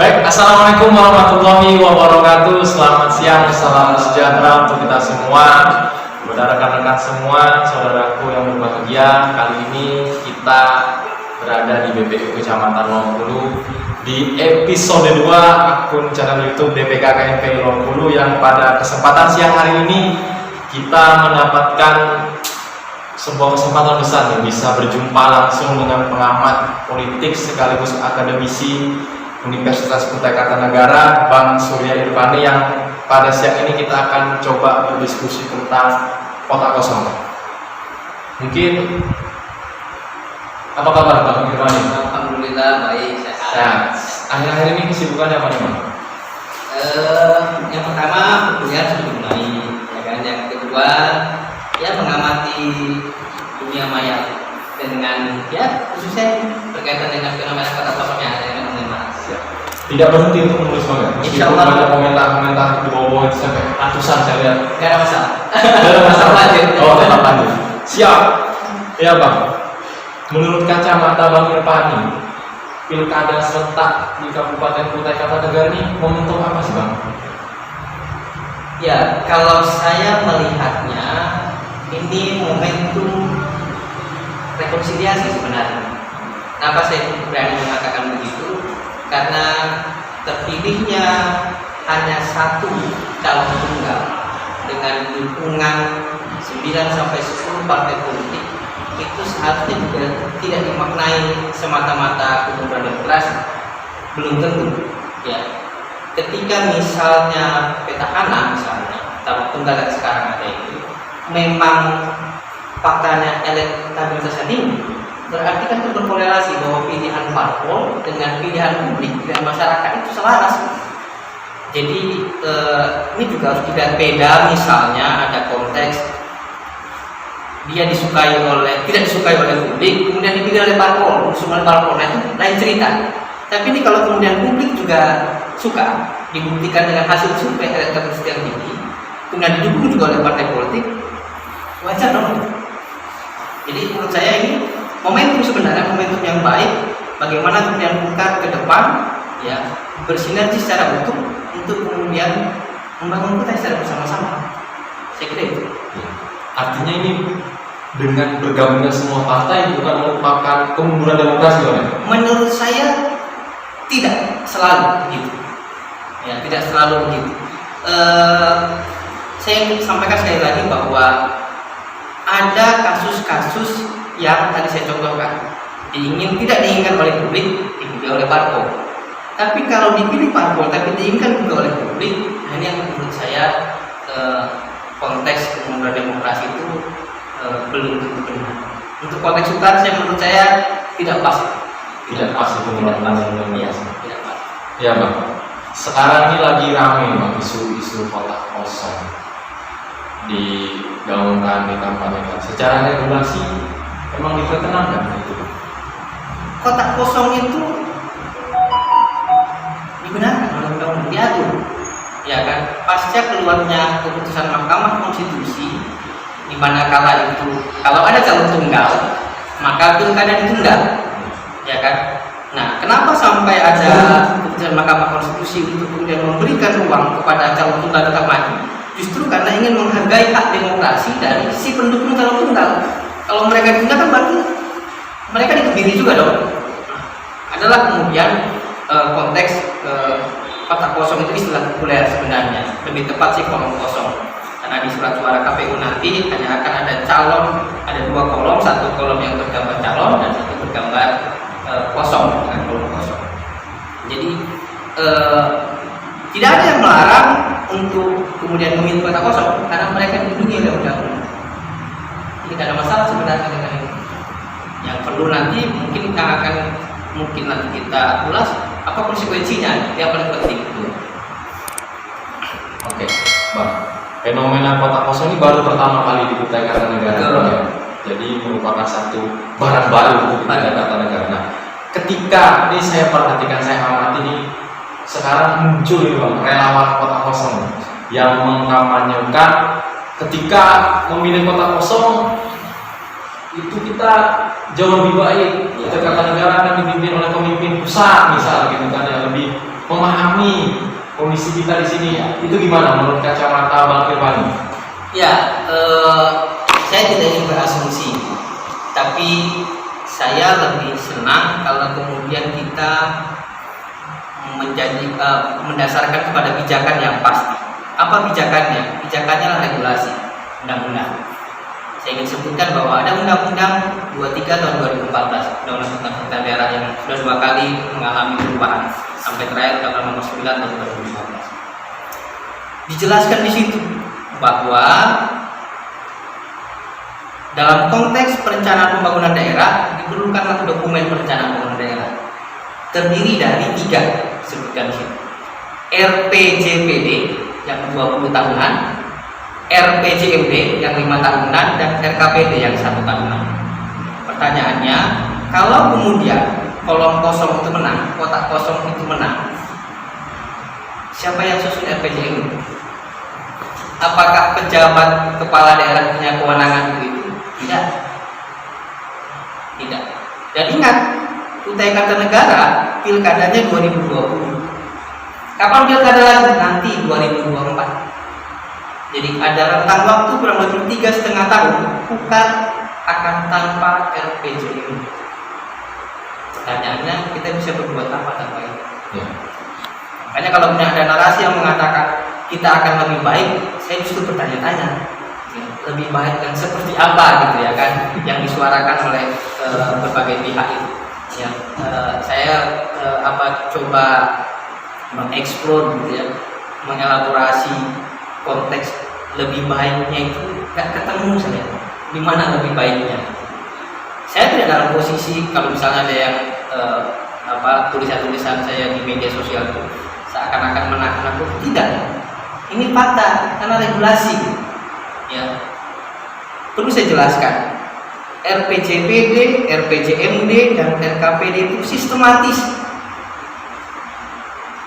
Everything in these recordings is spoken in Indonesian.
Baik, assalamualaikum warahmatullahi wabarakatuh. Selamat siang, salam sejahtera untuk kita semua, kepada rekan-rekan semua, saudaraku yang berbahagia. Kali ini kita berada di BPU Kecamatan Longpulu di episode 2 akun channel YouTube DPK KMP Longpulu, yang pada kesempatan siang hari ini kita mendapatkan sebuah kesempatan besar nih, bisa berjumpa langsung dengan pengamat politik sekaligus akademisi Universitas Kutai Kartanegara, Bang Surya Irfani, yang pada siang ini kita akan coba berdiskusi tentang kota kosong. Mungkin apa kabar Bang Irfani? Alhamdulillah baik, sehat. Akhir-akhir ini kesibukannya apa nih Bang? Yang pertama kuliah sudah mulai, ya kan. Yang kedua ya mengamati dunia maya dengan ya khususnya berkaitan dengan fenomena kota kosong yang ada dengan Mas. Tidak berhenti untuk menulis Bang. Meskipun banyak komentar-komentar di bawah itu sampai ratusan saya lihat. Gak ada masalah. Gak ada masalah. Lanjut. Oh, tetap lanjut. Siap. Ya Bang. Menurut kacamata Bang Irfani, pilkada serentak di Kabupaten Kutai Kartanegara ini momentum apa sih Bang? Ya, kalau saya melihatnya ini momentum rekonsiliasi sebenarnya. Kenapa saya berani mengatakan begitu? Karena terpilihnya hanya satu calon tunggal dengan dukungan 9 sampai 10 partai politik, itu seharusnya juga tidak dimaknai semata-mata kemunduran demokrasi. Belum tentu, ya. Ketika misalnya petahana, misalnya calon tunggal yang sekarang ada itu memang faktanya elektabilitasnya tinggi, berarti kan itu berkorelasi bahwa pilihan parpol dengan pilihan publik dan masyarakat itu selaras. Jadi ini juga harus dilihat beda. Misalnya ada konteks dia tidak disukai oleh publik, kemudian dipilih oleh parpol, usung oleh parpol, nah itu lain cerita. Tapi ini kalau kemudian publik juga suka, dibuktikan dengan hasil survei elektabilitas yang tinggi, kemudian didukung juga oleh partai politik, wajar dong. Jadi menurut saya ini momentum, sebenarnya momentum yang baik, bagaimana kemudian Golkar ke depan ya bersinergi secara utuh untuk kemudian membangun kita secara bersama-sama. Saya kira itu. Artinya ini dengan bergabungnya semua partai bukan merupakan kemunduran demokrasi Bang? Menurut saya tidak selalu begitu. Ya, tidak selalu begitu. Saya ingin sampaikan sekali lagi bahwa ada kasus-kasus yang tadi saya contohkan, tidak diinginkan oleh publik, dipilih oleh parpol. Tapi kalau dipilih parpol tapi diinginkan juga oleh publik, nah ini yang menurut saya konteks kemunduran demokrasi itu belum tentu benar. Untuk konteks substansi menurut saya tidak pas. Tidak pas itu menurut demokrasi. Tidak pas. Ya Bang. Sekarang ini lagi ramai Bang isu-isu kota kosong digaungkan, dikampanyekan. Secara regulasi memang diperkenankan itu. Kota kosong itu dibenarkan oleh undang-undang, diatur, ya kan? Pasca keluarnya keputusan Mahkamah Konstitusi, di mana kala itu kalau ada calon tunggal maka pilkada ditunda, ya kan? Nah, kenapa sampai ada keputusan Mahkamah Konstitusi untuk kemudian memberikan ruang kepada calon tunggal tetap maju? Justru karena ingin menghargai hak demokrasi dari si pendukung calon tunggal. Kalau mereka ditunda kan berarti mereka dikebiri juga dong. Adalah kemudian konteks kota kosong itu istilah populer sebenarnya, lebih tepat sih kolom kosong, karena di surat suara KPU nanti hanya akan ada calon, ada 2 kolom, satu kolom yang bergambar calon dan satu bergambar kosong, dengan kolom kosong. Jadi tidak ada yang melarang untuk kemudian memilih kota kosong karena mereka dilindungi oleh undang-undang. Ini tidak ada masalah sebenarnya dengan ini. Yang perlu nanti mungkin nanti kita ulas apa konsekuensinya, yang paling penting itu. Oke, Bang. Fenomena kota kosong ini baru pertama kali di Kutai Kartanegara. Ya. Jadi merupakan satu barang baru di Kutai Kartanegara. Nah, ketika ini saya perhatikan, saya amati nih, sekarang muncul nih Bang, relawan kota kosong yang mengkampanyekan ketika memilih kota kosong itu kita jauh lebih baik. Kutai Kartanegara akan dipimpin oleh pemimpin pusat misal gitu kan, yang lebih memahami kondisi kita di sini, itu gimana menurut kacamata Bang Firman? Ya, saya tidak ingin berasumsi, tapi saya lebih senang kalau kemudian kita mendasarkan kepada pijakan yang pasti. Apa pijakannya? Pijakannya adalah regulasi, undang-undang. Saya ingin sebutkan bahwa ada Undang-Undang 23 tahun 2014, Undang-Undang tentang Pemerintahan Daerah yang sudah 2 kali mengalami perubahan sampai terakhir Undang-Undang Nomor 9 tahun 2015. Dijelaskan di situ bahwa dalam konteks perencanaan pembangunan daerah diperlukan dokumen perencanaan pembangunan daerah terdiri dari 3, sebutkan di sini. RPJPD yang 20 tahunan, RPJMD yang 5 tahunan, dan RKPD yang 1 tahunan. Pertanyaannya, kalau kemudian kolom kosong itu menang, kotak kosong itu menang, siapa yang susun RPJMD? Apakah pejabat kepala daerah punya kewenangan itu? Tidak. Tidak. Dan ingat, Kutai Kartanegara pilkadanya 2020. Kapan pilkada lagi? Nanti 2024. Jadi ada rentang waktu kurang lebih 3,5 tahun bukan akan tanpa RPJMD. Pertanyaannya, kita bisa berbuat apa tanpa itu? Ya. Makanya kalau ada narasi yang mengatakan kita akan lebih baik, saya justru bertanya-tanya, lebih baik dan seperti apa gitu ya kan, yang disuarakan oleh berbagai pihak itu. Ya, saya coba mengeksplor gitu ya, mengelaborasi konteks lebih baiknya itu nggak ketemu saya. Di mana lebih baiknya? Saya tidak dalam posisi kalau misalnya ada yang tulisan-tulisan saya di media sosial itu seakan-akan menakut-nakut, tidak. Ini fakta karena regulasi. Ya, perlu saya jelaskan. RPJPD, RPJMD, dan RKPD itu sistematis.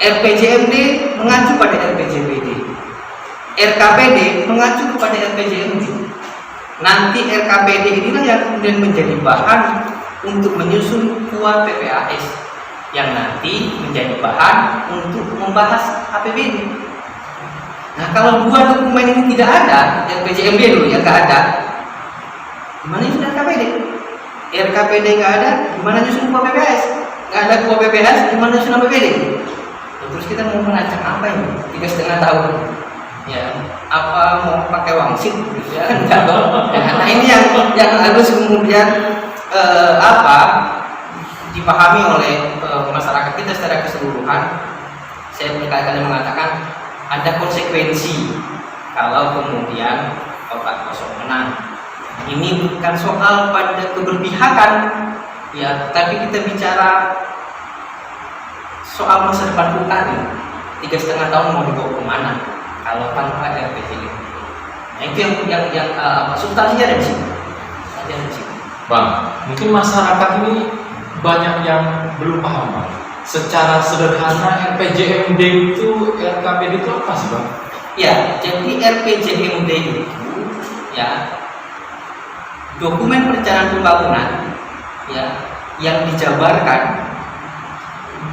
RPJMD mengacu pada RPJPD, RKPD mengacu kepada RPJMD. Nanti RKPD inilah yang kemudian menjadi bahan untuk menyusun KUA PPAS yang nanti menjadi bahan untuk membahas APBD. Nah, kalau 2 dokumen ini tidak ada, RPJMD dulu yang nggak ada, gimana nyusun RKPD? RKPD nggak ada, gimana nyusun KUA PPAS? Nggak ada KUA PPAS, gimana nyusun APBD? Terus kita mau merancang apa ini? 3,5 tahun. Ya, apa mau pakai wangsit? Ya, enggak dong. Ya, nah ini yang harus kemudian dipahami oleh masyarakat kita secara keseluruhan. Saya berkali-kali mengatakan ada konsekuensi kalau kemudian kotak kosong menang. Ini bukan soal pada keberpihakan, ya, tapi kita bicara soal masa depan Kutai. 3,5 tahun mau dibawa kemana kalau tanpa RPJMD? Nah, itu yang substansinya ada di sini. Bang, mungkin masyarakat ini banyak yang belum paham, Bang. Secara sederhana RPJMD itu, RKPD itu apa sih, Bang? Ya, jadi RPJMD itu ya dokumen perencanaan pembangunan ya yang dijabarkan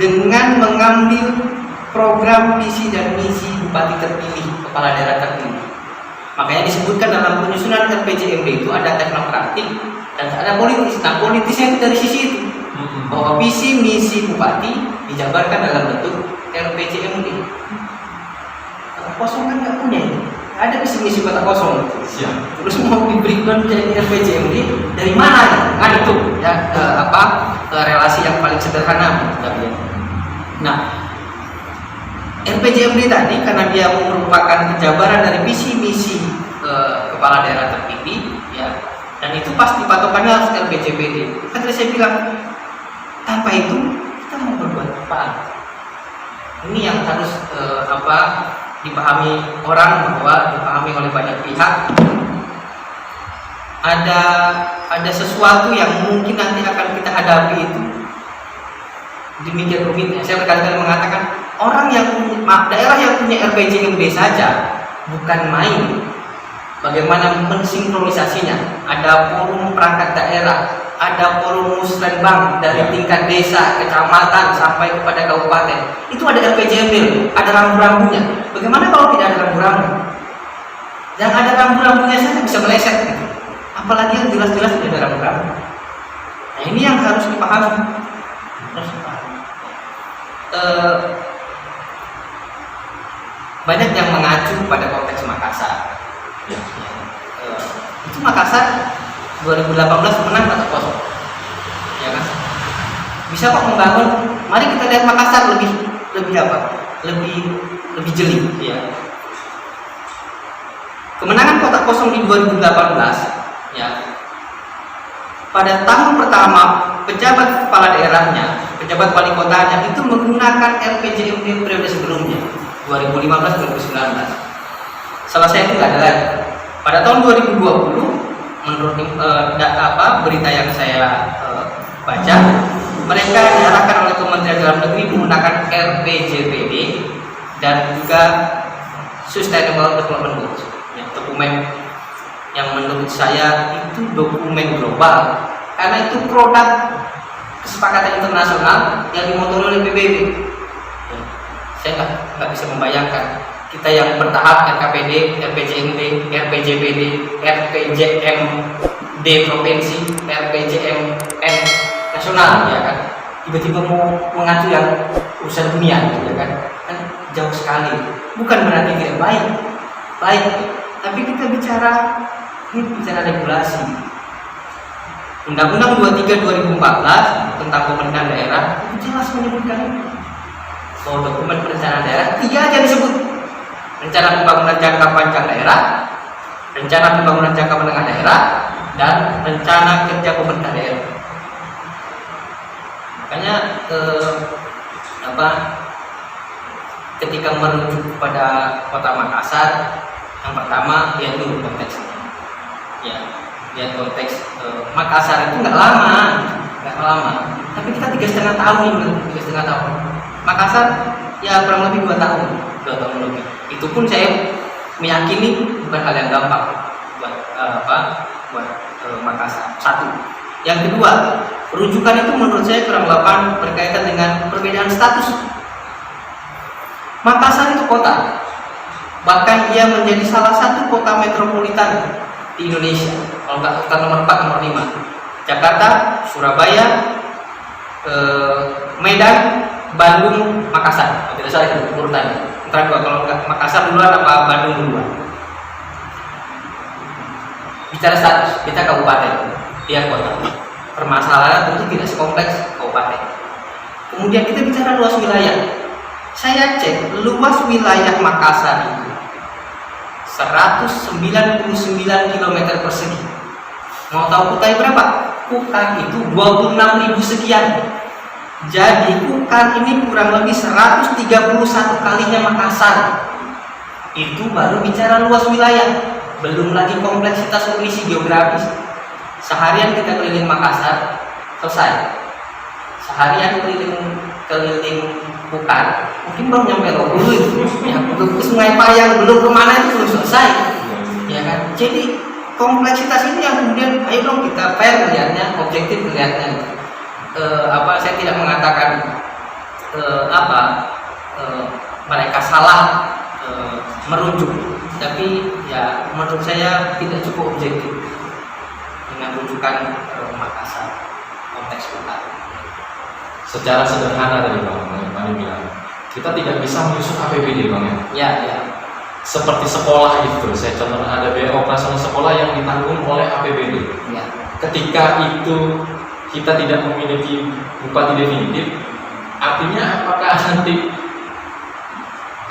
dengan mengambil program visi dan misi bupati terpilih, kepala daerah terpilih. Makanya disebutkan dalam penyusunan RPJMD itu ada teknokratik dan ada politis. Nah, politisnya itu dari sisi itu, bahwa visi misi bupati dijabarkan dalam bentuk RPJMD. Kota kosong kan nggak punya ini, ada visi misi kota kosong. Siap. Terus mau diberikan jadi RPJMD dari mana? Kan itu ya relasi yang paling sederhana. Nah, RPJMD tadi karena dia merupakan penjabaran dari visi misi kepala daerah terpilih, ya, dan itu pasti patokannya harus RPJPD. Kan tadi saya bilang tanpa itu kita mau berbuat apa? Ini yang harus dipahami orang, bahwa dipahami oleh banyak pihak. Ada sesuatu yang mungkin nanti akan kita hadapi itu demikian rumitnya. Saya berkali-kali mengatakan daerah yang punya RPJMD saja bukan main. Bagaimana mensinkronisasinya? Ada forum perangkat daerah, ada forum musrenbang dari tingkat desa, kecamatan sampai kepada kabupaten. Itu ada RPJMD, ada rambu-rambunya. Bagaimana kalau tidak ada rambu-rambu? Yang ada rambu-rambunya saja bisa meleset gitu. Apalagi yang jelas-jelas tidak ada rambu-rambu. Nah, ini yang harus dipahami. Banyak yang mengacu pada konteks Makassar. Itu Makassar 2018 menang atau kosong, ya kan? Bisa kok membangun. Mari kita lihat Makassar lebih apa? Lebih jeli, ya. Kemenangan kotak kosong di 2018, ya. Pada tahun pertama pejabat kepala daerahnya, pejabat wali kotanya itu menggunakan RPJMD periode sebelumnya 2015-2019. Selesai itu nggak ada lagi. Pada tahun 2020 menurut berita yang saya baca, mereka diarahkan oleh Kementerian Dalam Negeri menggunakan RPJPD dan juga Sustainable Development Goals, ya, dokumen yang menurut saya itu dokumen global karena itu produk kesepakatan internasional yang dimotori oleh PBB. Saya nggak bisa membayangkan kita yang bertahap RKPD, RPJMD, RPJPD, RPJMD provinsi, RPJMN nasional, ya kan? Tiba-tiba mau mengacu yang urusan dunia, ya kan? Kan jauh sekali. Bukan berarti tidak baik, tapi kita bicara regulasi. Undang-Undang 23 2014 tentang pemerintahan daerah itu jelas menyebutkan itu. Bahwa dokumen perencanaan daerah 3 aja disebut. Rencana pembangunan jangka panjang daerah, rencana pembangunan jangka menengah daerah, dan rencana kerja pemerintah daerah. Makanya ketika merujuk kepada Kota Makassar, yang pertama lihat dulu konteksnya. Ya, lihat konteks Makassar itu nggak lama, tapi kita 3,5 tahun nih, 3,5 tahun. Makassar ya kurang lebih 2 tahun lebih. Itu pun saya meyakini bukan hal yang gampang buat Makassar. Satu. Yang kedua, rujukan itu menurut saya kurang berkaitan dengan perbedaan status. Makassar itu kota, bahkan ia menjadi salah satu kota metropolitan di Indonesia. Kalau nggak kota nomor 4, nomor 5. Jakarta, Surabaya, Medan, Bandung, Makassar. Tidak salah itu urutannya. Antara dua, kalau nggak Makassar duluan apa Bandung duluan. Bicara status, kita kabupaten, dia kota. Permasalahan tentu tidak sekompleks kabupaten. Kemudian kita bicara luas wilayah. Saya cek luas wilayah Makassar itu 199 km persegi. Mau tahu Kutai berapa? Kutai itu 26.000 sekian. Jadi Kukar ini kurang lebih 131 kalinya Makassar. Itu baru bicara luas wilayah, belum lagi kompleksitas kondisi geografis. Seharian kita keliling Makassar, selesai. Seharian keliling Kukar, mungkin baru nyampe Lobulu itu, ya, belum ke Sungai Payang, belum kemana itu belum selesai, ya kan? Jadi kompleksitas ini yang kemudian, ayo dong kita fair melihatnya, objektif melihatnya. Saya tidak mengatakan mereka salah merujuk, tapi ya menurut saya tidak cukup objektif dengan rujukan Makassar konteks kota. Secara sederhana tadi Bang bilang, kita tidak bisa menyusun APBD Bang ya. Ya. Seperti sekolah itu, saya contoh ada biaya operasional sekolah yang ditanggung oleh APBD. Ya. Ketika itu kita tidak memiliki bupati definitif, artinya apakah nanti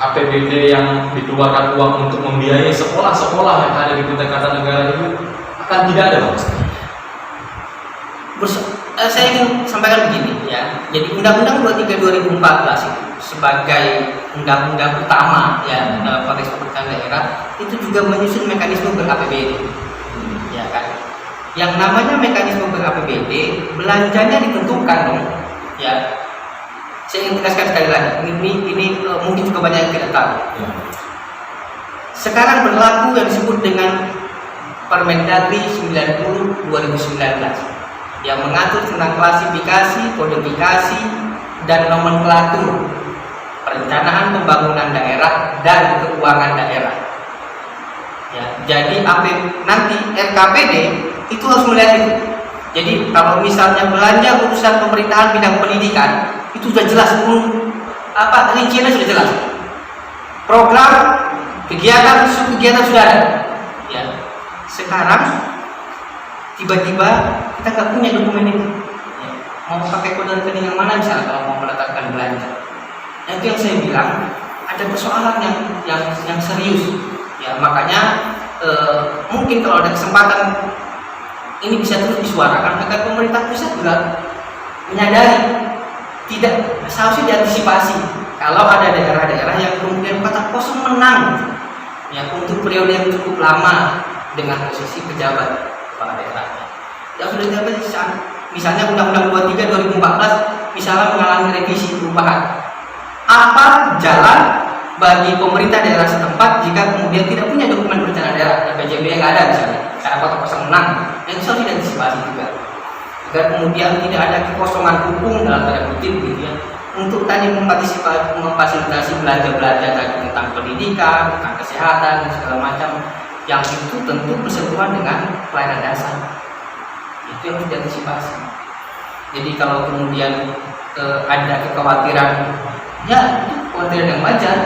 APBD yang dikeluarkan uang untuk membiayai sekolah-sekolah yang ada di Kutai Kartanegara itu akan tidak ada Bang? Saya ingin sampaikan begini ya. Jadi Undang-Undang 23 2014 itu sebagai undang-undang utama ya dalam konteks pemerintahan daerah itu juga menyusun mekanisme ber-APBD. Ya kan? Yang namanya mekanisme ber-APBD belanjanya ditentukan dong. Ya. Saya ingin tegaskan sekali lagi. Ini mungkin juga banyak yang tidak tahu. Ya. Sekarang berlaku yang disebut dengan Permendagri 90 2019. yang mengatur tentang klasifikasi, kodifikasi, dan nomenklatur perencanaan pembangunan daerah dan keuangan daerah. Ya, jadi nanti RKPD itu harus melihat itu. Jadi kalau misalnya belanja urusan pemerintahan bidang pendidikan itu sudah jelas, rinciannya sudah jelas. Program kegiatan sudah ada. Ya. Sekarang tiba-tiba kita nggak punya dokumen itu. Ya. Mau pakai kode rekening yang mana misalnya kalau mau menetapkan belanja? Nah, itu yang saya bilang ada persoalan yang serius. Ya, makanya mungkin kalau ada kesempatan ini bisa terus disuarakan agar pemerintah pusat juga menyadari tidak seharusnya diantisipasi kalau ada daerah-daerah yang kemudian kota kosong menang ya untuk periode yang cukup lama dengan posisi pejabat kepala daerahnya. Yang sudah dijabat misalnya Undang-Undang 23 2014 misalnya mengalami revisi perubahan. Apa jalan bagi pemerintah daerah setempat jika kemudian tidak punya dokumen perencanaan daerah, PJB yang ada misalnya, karena kota kosong menang, yang bisa tidak antisipasi juga, agar kemudian tidak ada kekosongan hukum dalam tanda kutip gitu ya, untuk tadi memfasilitasi belanja-belanja tadi tentang pendidikan, tentang kesehatan dan segala macam, yang itu tentu bersentuhan dengan pelayanan dasar, itu yang harus diantisipasi. Jadi kalau kemudian ada kekhawatiran, ya itu kekhawatiran yang wajar.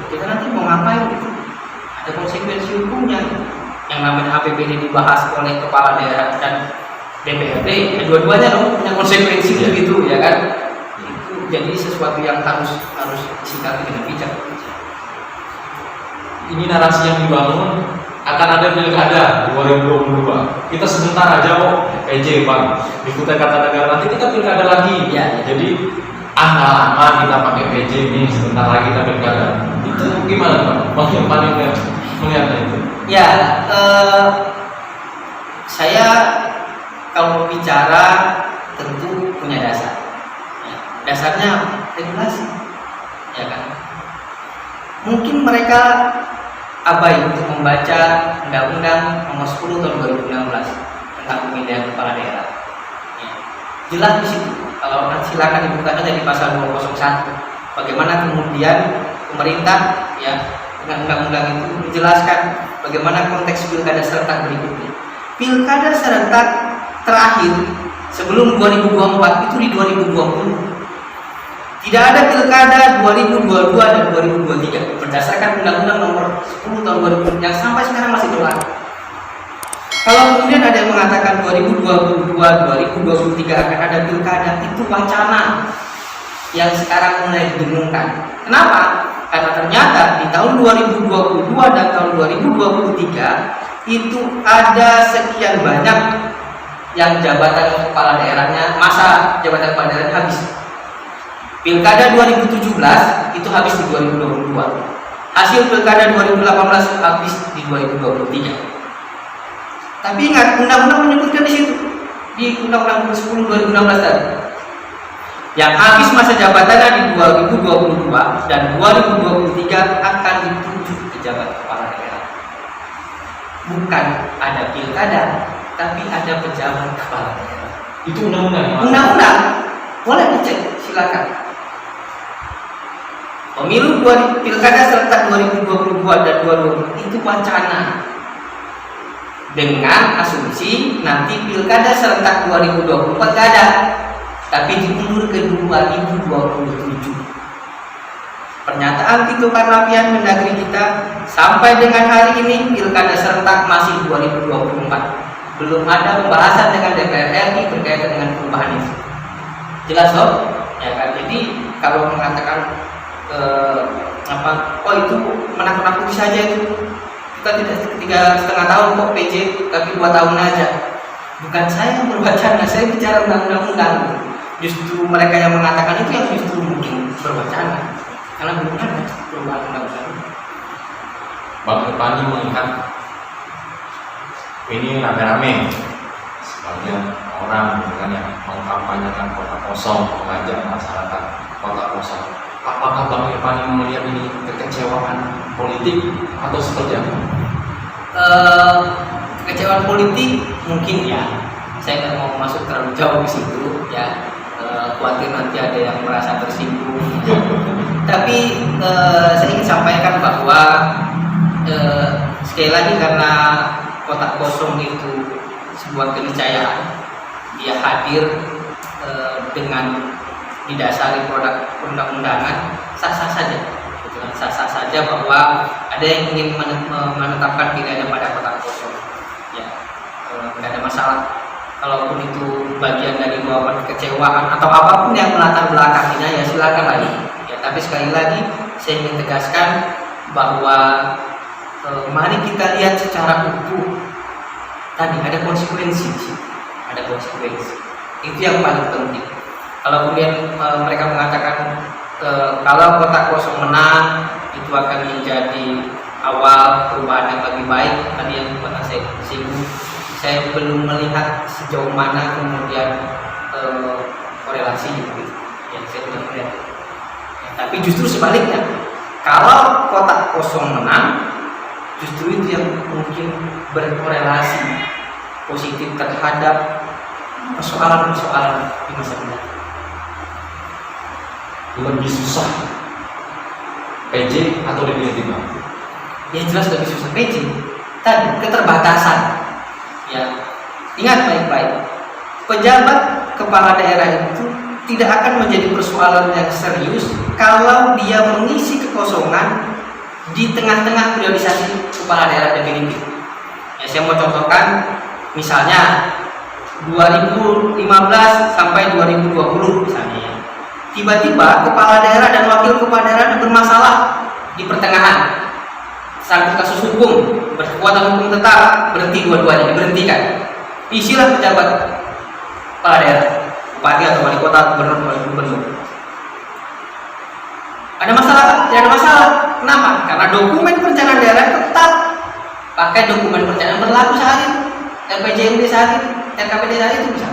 Kita nanti mau ngapain gitu? Ada konsekuensi hukumnya. Yang namanya APBD dibahas oleh kepala daerah dan DPRD, dua-duanya dong punya konsekuensi gitu ya kan? Itu jadi sesuatu yang harus disikapi dengan bijak. Ini narasi yang dibangun akan ada pilkada 2022. Kita sebentar aja kok PJ Bang. Di Kutai Kartanegara nanti kita pilkada lagi. Ya. Jadi nggak lama kita pakai PJ nih, sebentar lagi kita pilkada. Itu gimana Bang? Yang paling melihatnya itu? Ya, saya kalau bicara tentu punya dasar. Ya, dasarnya regulasi, ya kan? Mungkin mereka abai untuk membaca Undang-Undang Nomor 10 Tahun 2016 tentang pemilihan kepala daerah. Ya. Jelas di situ. Kalau nanti silakan dibuka saja di pasal 201. Bagaimana kemudian pemerintah ya dengan undang-undang itu menjelaskan bagaimana konteks pilkada serentak berikutnya. Pilkada serentak terakhir sebelum 2024 itu di 2020. Tidak ada pilkada 2022 dan 2023 berdasarkan Undang-Undang Nomor 10 Tahun 2000 yang sampai sekarang masih berlaku. Kalau kemudian ada yang mengatakan 2022, 2023 akan ada pilkada, itu wacana yang sekarang mulai didengungkan. Kenapa? Karena ternyata di tahun 2022 dan tahun 2023 itu ada sekian banyak yang jabatan kepala daerahnya, masa jabatan kepala daerah habis. Pilkada 2017 itu habis di 2022. Hasil pilkada 2018 habis di 2023. Tapi ingat, undang-undang menyebutkan di situ di Undang-Undang 10 2016 tadi, yang habis masa jabatannya di 2022 dan 2023 akan ditunjuk pejabat kepala daerah. Bukan ada pilkada, tapi ada pejabat kepala daerah. Itu undang-undang. Undang-undang, boleh dicek, silakan. Pemilu pilkada serentak 2022 dan 2020 itu wacana. Dengan asumsi nanti pilkada serentak 2024 gak ada, tapi diundur ke 2027. Pernyataan Tito Karnavian Mendagri kita sampai dengan hari ini pilkada serentak masih 2024. Belum ada pembahasan dengan DPR RI berkaitan dengan perubahan itu. Jelas dong? Ya kan? Jadi kalau mengatakan itu menakut-nakuti saja itu. Kita tidak 3,5 tahun kok PJ, tapi 2 tahun aja. Bukan saya yang berwacana, saya bicara undang-undang. Justru mereka yang mengatakan itu yang justru mungkin berwacana, karena belum ada perubahan undang-undang. Bang Irfani melihat ini rame-rame sebagian orang dengan yang mengkampanyekan kota kosong, mengajak masyarakat kota kosong. Apakah Bang Irfani melihat ini kekecewaan politik atau seperti apa? Kekecewaan politik mungkin ya. saya nggak mau masuk terlalu jauh di situ ya, khawatir nanti ada yang merasa tersinggung. Tapi saya ingin sampaikan bahwa sekali lagi karena kotak kosong itu sebuah keniscayaan, dia hadir dengan didasari produk undang-undangan, sah-sah saja, gitu kan? Sah-sah saja bahwa ada yang ingin menetapkan pilihannya pada kotak kosong, ya nggak ada masalah. Kalaupun itu bagian dari luapan kekecewaan atau apapun yang melatar belakanginya, ya silakan lagi. Ya, tapi sekali lagi saya ingin tegaskan bahwa mari kita lihat secara utuh. Tadi ada konsekuensi di situ, ada konsekuensi. Itu yang paling penting. Kalau kemudian mereka mengatakan kalau kotak kosong menang itu akan menjadi awal perubahan yang lebih baik, tadi yang pernah saya singgung, saya belum melihat sejauh mana kemudian korelasi gitu. Ya, saya belum melihat. Ya, tapi justru sebaliknya, kalau kotak kosong menang, justru itu yang mungkin berkorelasi positif terhadap persoalan-persoalan di masa mendatang. Lebih susah PJ atau definitif? Yang jelas lebih susah PJ. Tadi keterbatasan. Ya, ingat baik-baik. Pejabat kepala daerah itu tidak akan menjadi persoalan yang serius kalau dia mengisi kekosongan di tengah-tengah priorisasi kepala daerah definitif. Ya, saya mau contohkan, misalnya 2015 sampai 2020 misalnya ya. Tiba-tiba kepala daerah dan wakil kepala daerah bermasalah di pertengahan. Sangkut kasus hukum, berkekuatan hukum tetap, berhenti dua-duanya, diberhentikan. Isilah pejabat kepala daerah, bupati atau wali kota, gubernur. Ada masalah? Tidak ada masalah. Kenapa? Karena dokumen perencanaan daerah tetap pakai dokumen perencanaan berlaku saat itu, RPJMD saat itu, RKPD saat itu bisa.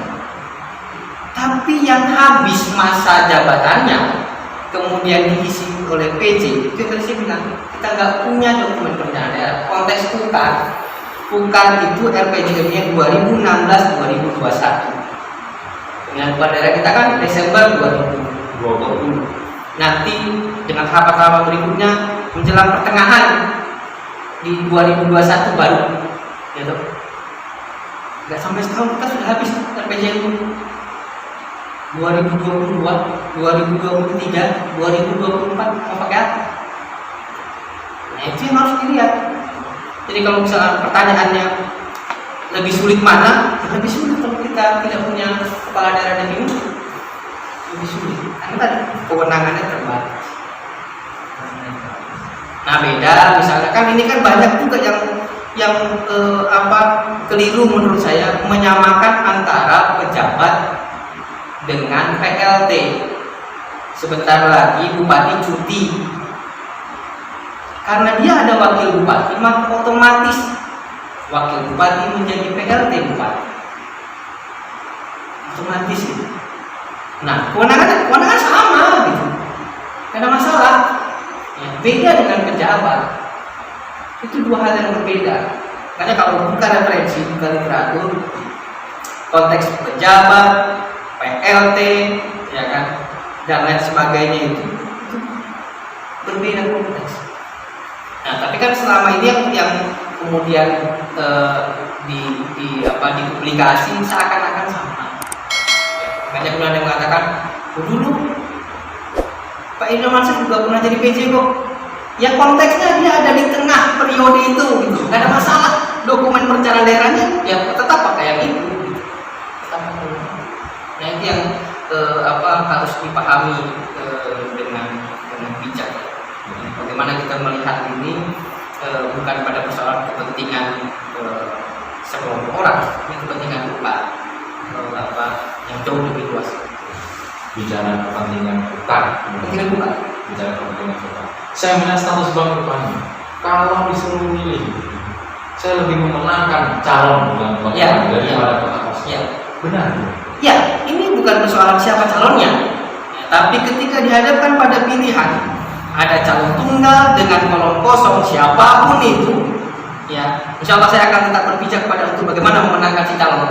Tapi yang habis masa jabatannya kemudian diisi oleh PJ, itu tadi saya bilang kita nggak punya dokumen perencanaan daerah. Konteks Pukar itu RPJMD-nya 2016-2021. Dengan kepala daerah kita kan Desember 2020. Nanti dengan tahap-tahap berikutnya menjelang pertengahan di 2021 baru, ya toh. Nggak sampai setahun kita sudah habis RPJMD. 2022, 2023, 2024 mau pakai apa? Nah, itu yang harus dilihat. Jadi kalau misalnya pertanyaannya lebih sulit mana? Lebih sulit kalau kita tidak punya kepala daerah dan ini lebih sulit. Karena tadi kewenangannya terbatas. Nah, beda misalnya kan ini kan banyak juga yang keliru menurut saya menyamakan antara pejabat dengan PLT. Sebentar lagi bupati cuti. Karena dia ada wakil bupati, maka otomatis wakil bupati menjadi PLT bupati. Otomatis itu. Nah, kewenangan sama gitu. Tidak ada masalah. Ya, beda dengan pejabat. Itu dua hal yang berbeda. Karena kalau bukan referensi, bukan literatur, konteks pejabat, PLT, ya kan, dan lain sebagainya itu berbeda konteks. Nah, tapi kan selama ini yang kemudian dipublikasi seakan-akan sama. Banyak yang mengatakan, dulu Pak Indra Mansur juga pernah jadi PJ kok. Ya konteksnya dia ada di tengah periode itu, gitu. Gak ada masalah. Dokumen perencanaan daerahnya ya tetap pakai yang itu. Gitu. Nah, itu yang harus dipahami dengan bijak. Bagaimana kita melihat ini bukan pada persoalan kepentingan sekelompok orang, ini kepentingan yang jauh lebih luas. Bicara kepentingan bukan. Bicara kepentingan bukan. Saya melihat status Bang Rupani. Kalau disuruh milih, saya lebih memenangkan calon bukan bakal daripada kotak kosong. Ya. Benar. Ya, ini bukan persoalan siapa calonnya, ya, tapi ketika dihadapkan pada pilihan, ada calon tunggal dengan kolom kosong siapapun itu, ya, insya Allah saya akan tetap berpijak pada untuk bagaimana memenangkan si calon.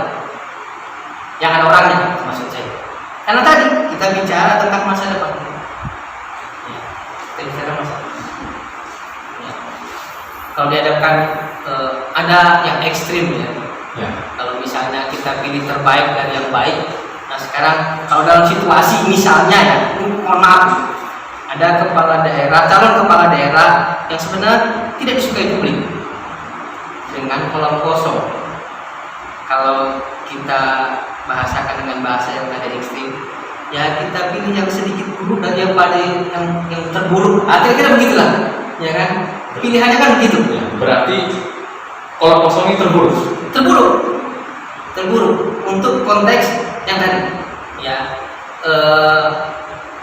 yang ada orangnya maksud saya. Karena tadi kita bicara tentang masa depan. Ya, kita bicara masa depan. Ya. Kalau dihadapkan ada yang ekstrim ya. Ya. Kalau misalnya kita pilih terbaik dari yang baik. Nah sekarang kalau dalam situasi misalnya ya, mohon maaf, ada kepala daerah, calon kepala daerah yang sebenarnya tidak disukai publik dengan kolom kosong. Kalau kita bahasakan dengan bahasa yang ada ekstrim, ya kita pilih yang sedikit buruk dari yang paling yang terburuk. Kira-kira begitulah, ya kan? Pilihannya kan begitu. Ya, berarti kolom kosong ini terburuk. Terburuk untuk konteks yang tadi. Ya,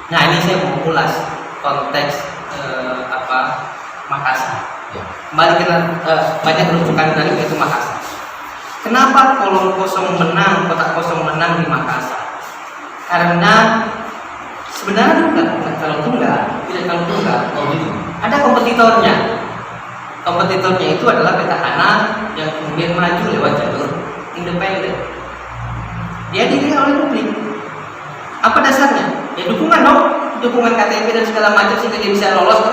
nah ini saya mau ulas konteks Makassar. Ya. Kembali ke banyak rujukan dari itu Makassar. Kenapa kolom kosong menang, kotak kosong menang di Makassar? Karena sebenarnya bukan calon tunggal, tidak calon tunggal. Oh gitu. Ada kompetitornya. Kompetitornya itu adalah petahana yang kemudian maju lewat jalur independen. Dia dipilih oleh publik. Apa dasarnya? Ya dukungan dong, dukungan KTP dan segala macam sehingga dia bisa lolos.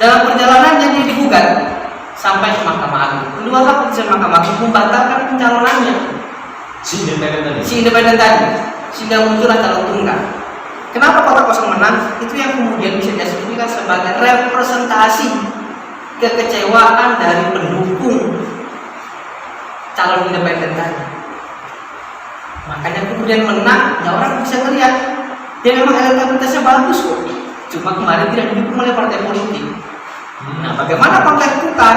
Dalam perjalanannya dia digugat sampai ke Mahkamah Agung. Kedua kali putusan Mahkamah Agung membatalkan pencalonannya. Si independen tadi, sehingga muncullah calon tunggal. Kenapa kotak kosong menang? Itu yang kemudian bisa diasumsikan sebagai representasi kekecewaan dari pendukung calon independen tadi. Makanya kemudian menang, ya orang bisa melihat dia memang elektabilitasnya bagus kok. Cuma kemarin tidak didukung oleh partai politik. Nah, bagaimana konteks tukar?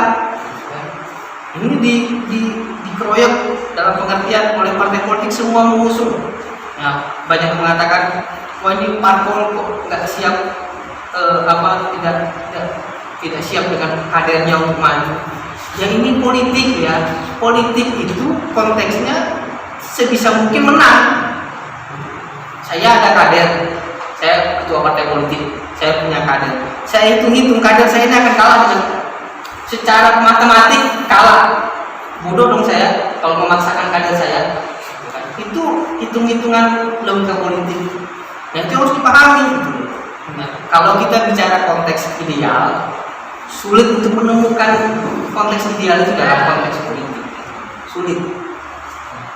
Ini dikeroyok dalam pengertian oleh partai politik semua mengusung. Nah, banyak mengatakan, wah ini parpol kok nggak siap tidak siap dengan kadernya untuk maju. Yang ini politik ya, politik itu konteksnya sebisa mungkin menang. Saya ada kader, saya ketua partai politik, saya punya kader. Saya hitung kader saya ini akan kalah dengan secara matematik kalah. Bodoh dong saya kalau memaksakan kader saya. Itu hitung-hitungan logika politik. Yang itu harus dipahami. Nah, kalau kita bicara konteks ideal, sulit untuk menemukan konteks ideal itu dalam konteks politik. Sulit.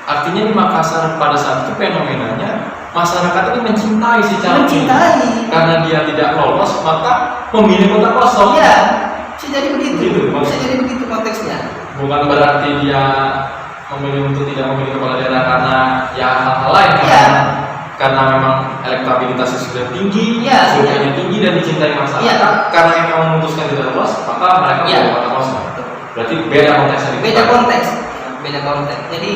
Artinya di Makassar pada saat itu fenomenanya masyarakat itu mencintai si calon. Mencintai. Karena dia tidak lolos, maka memilih kotak kosong. Iya, bisa jadi begitu. Bisa jadi begitu konteksnya. Bukan berarti dia memilih untuk tidak memilih kepala daerah karena ya hal-hal lain. Iya. Karena memang elektabilitasnya sudah tinggi, iya, surveinya tinggi dan dicintai masyarakat. Iya. Karena memang memutuskan tidak lolos, maka mereka memilih kotak kosong. Berarti beda konteksnya. Beda konteks. Jadi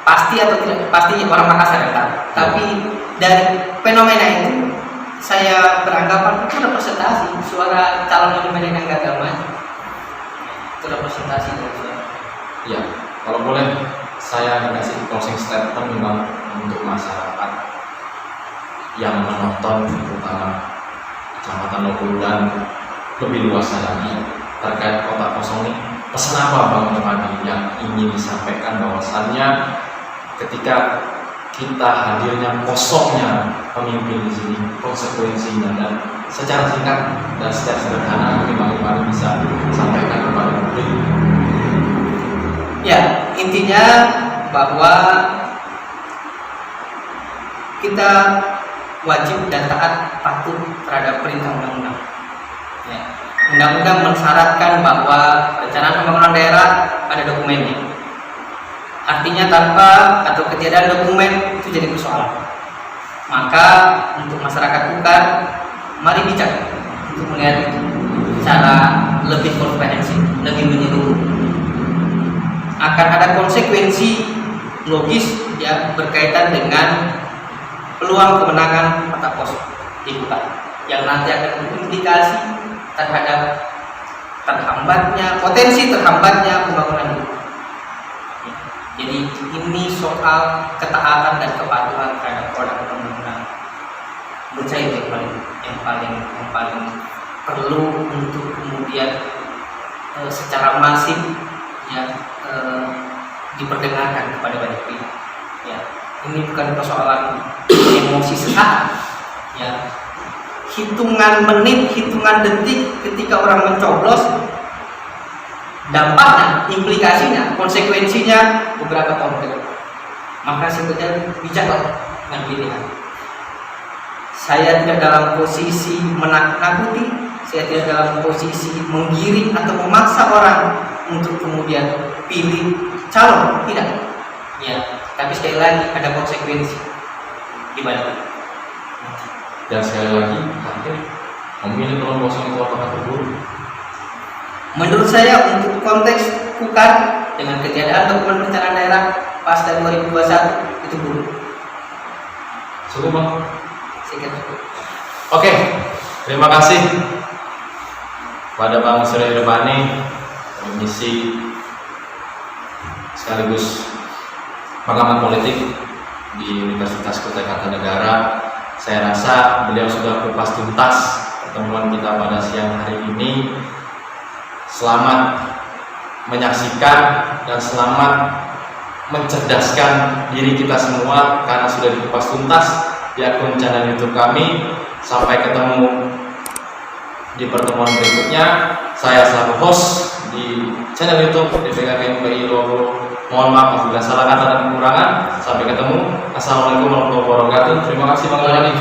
pasti atau tidak pasti orang Makassar ya, tapi dari fenomena itu saya beranggapan itu representasi suara calon independen yang gagal maju. Itu representasi dari suara. Ya, kalau boleh saya dikasih closing statement memang untuk masyarakat yang menonton, terutama Kecamatan Lokulan lebih luas lagi terkait kotak kosong ini. Pesan apa Bang Madi yang ingin disampaikan bahwasannya ketika kita hadirnya kosongnya pemimpin di sini, konsekuensinya dan secara singkat dan secara sederhana mungkin Bang Madi bisa sampaikan kepada publik. Ya, intinya bahwa kita wajib dan taat patuh terhadap perintah undang-undang. Ya. Undang-undang mensyaratkan bahwa perencanaan pembangunan daerah ada dokumennya. Artinya tanpa atau ketiadaan dokumen itu jadi persoalan. Maka untuk masyarakat tukar, mari bijak untuk melihat itu secara lebih komprehensif, lebih menyeluruh. Akan ada konsekuensi logis yang berkaitan dengan peluang kemenangan kotak kosong di Tukar yang nanti akan berimplikasi terhadap potensi terhambatnya pembangunan itu. Jadi ini soal ketaatan dan kepatuhan terhadap produk pembangunan. Menurut saya itu yang paling perlu untuk kemudian secara masif ya diperdengarkan kepada banyak pihak. Ya, ini bukan persoalan emosi sesaat. Ya, hitungan menit, hitungan detik ketika orang mencoblos, dampaknya, implikasinya, konsekuensinya beberapa tahun ke depan. Maka sebetulnya bijaklah dengan pilihan. Saya tidak dalam posisi menakut-nakuti, saya tidak dalam posisi menggiring atau memaksa orang untuk kemudian pilih calon, tidak. Ya, tapi sekali lagi ada konsekuensi di balik. Dan sekali lagi, hakim memilih calon kosong itu apakah terburu? Menurut saya untuk konteks KUKAN dengan ketiadaan dokumen perencanaan daerah pasca 2021 itu buruk. Cukup Bang? Saya kira cukup. Oke, terima kasih pada Bang Surya Irbani, Komisi sekaligus pengamat politik di Universitas Kutai Kartanegara. Saya rasa beliau sudah kupas tuntas pertemuan kita pada siang hari ini. Selamat menyaksikan dan selamat mencerdaskan diri kita semua karena sudah dikupas tuntas di akun channel YouTube kami. Sampai ketemu di pertemuan berikutnya. Saya selaku host di channel YouTube DPKK MPI 20. Mohon maaf apabila salah kata dan kekurangan. Sampai ketemu. Assalamualaikum warahmatullahi wabarakatuh. Terima kasih Bang Irbani.